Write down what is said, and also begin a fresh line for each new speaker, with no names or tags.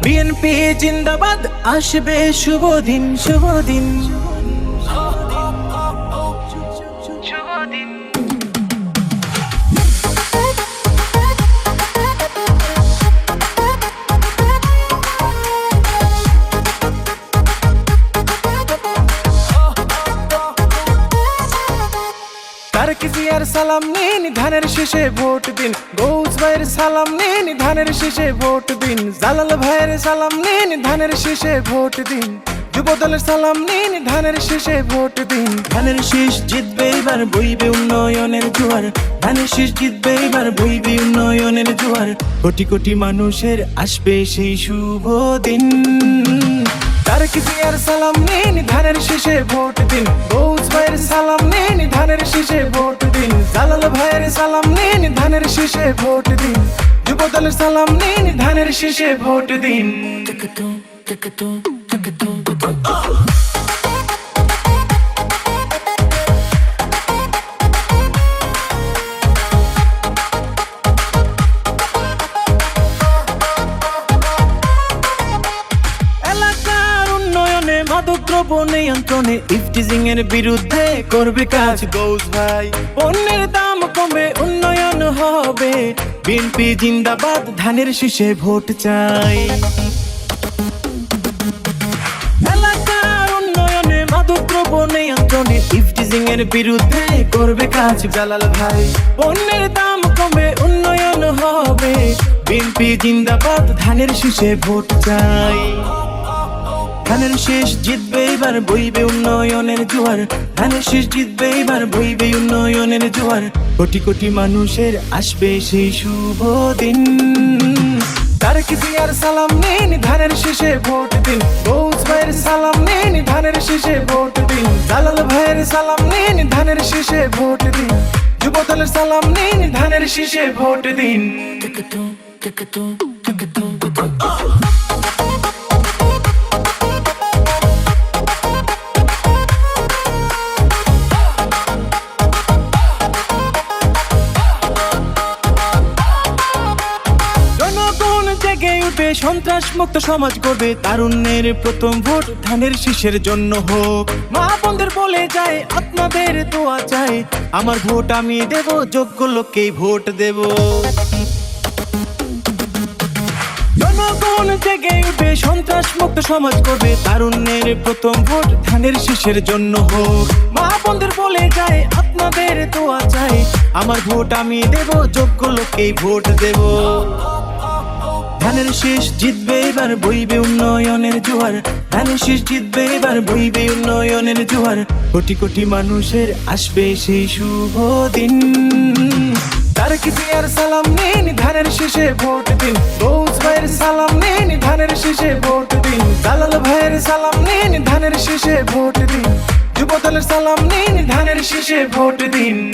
BNP জিন্দাবাদ, আসবে শুভ দিন, শুভ দিন। তারেক জিয়ার সালাম নিন, ধানের শেষে ভোট দিন। গৌস ভাইয়ের সালাম নিন, ধানের শেষে ভোট দিন। জালাল ভাইয়ের সালাম নিন, ধানের শেষে ভোট দিন। যুবদলের সালাম নিন, ধানের শেষে ভোট দিন। ধানের শীষ জিতবে এবার, বইবে উন্নয়নের জোয়ার। ধানের শীষ জিতবে এবার, বইবে উন্নয়নের জোয়ার। কোটি কোটি মানুষের আসবে সেই শুভ দিন। তারেক জিয়ার সালাম নিন, ধানের শেষে ভোট দিন। গৌস ভাইয়ের সালাম নিন, ধানের শেষে ভোট দিন। জালাল ভাইয়ের সালাম নিন, ধানের শেষে ভোট দিন। যুবদলের সালাম নিন, ধানের শেষে ভোট দিন। মাদকদ্রব্য নিয়ন্ত্রণে, ইফটিজিং এর বিরুদ্ধে করবে কাজ গৌস ভাই। পণ্যের দাম কমে, উন্নয়ন হবে। বিএনপি জিন্দাবাদ, ধানের শীষে ভোট চাই। এলাকার উন্নয়নে, মাদকদ্রব্য নিয়ন্ত্রণে, ইফটিজিং এর বিরুদ্ধে করবে কাজ জালাল ভাই। পণ্যের দাম কমে, উন্নয়ন হবে। বিএনপি জিন্দাবাদ, ধানের শীষে ভোট চাই। ধানের শীষ জিতবে এবার, বইবে উন্নয়নের জোয়ার। ধানের শীষ জিতবে এবার, বইবে উন্নয়নের জোয়ার। কোটি কোটি মানুষের আসবে সেই শুভ দিন। তারেক জিয়ার সালাম নিন, ধানের শীষে ভোট দিন। গৌস ভাইয়ের সালাম নিন, ধানের শীষে ভোট দিন। জালাল ভাইয়ের সালাম নিন, ধানের শীষে ভোট দিন। যুবদলের সালাম নিন, ধানের শীষে ভোট দিন। সন্ত্রাস মুক্ত সমাজ করবে, তারুণ্যের প্রথম ভোট ধানের শীষের জন্য হোক। মা বোনদের বলে যায়, আপনাদের দোয়া চাই। আমার ভোট আমি দেব, যোগ্য লোককেই ভোট দেব। জনগণ জেগে উঠবে, সন্ত্রাস মুক্ত সমাজ করবে, তারুণ্যের প্রথম ভোট ধানের শীষের জন্য হোক। মা বোনদের বলে যায়, আপনাদের দোয়া চাই। আমার ভোট আমি দেব, যোগ্য লোককেই ভোট দেব। ধানের শীষ জিতবে এবার, বইবে উন্নয়নের জোয়ার। ধানের শীষ জিতবে এবার, বইবে উন্নয়নের জোয়ার। কোটি কোটি মানুষের আসবে সেই শুভ দিন। তারেক জিয়ার সালাম নিন, ধানের শীষে ভোট দিন। গৌস ভাইয়ের সালাম নিন, ধানের শীষে ভোট দিন। জালাল ভাইয়ের সালাম নিন, ধানের শীষে ভোট দিন। যুবদলের সালাম নিন, ধানের শীষে ভোট দিন।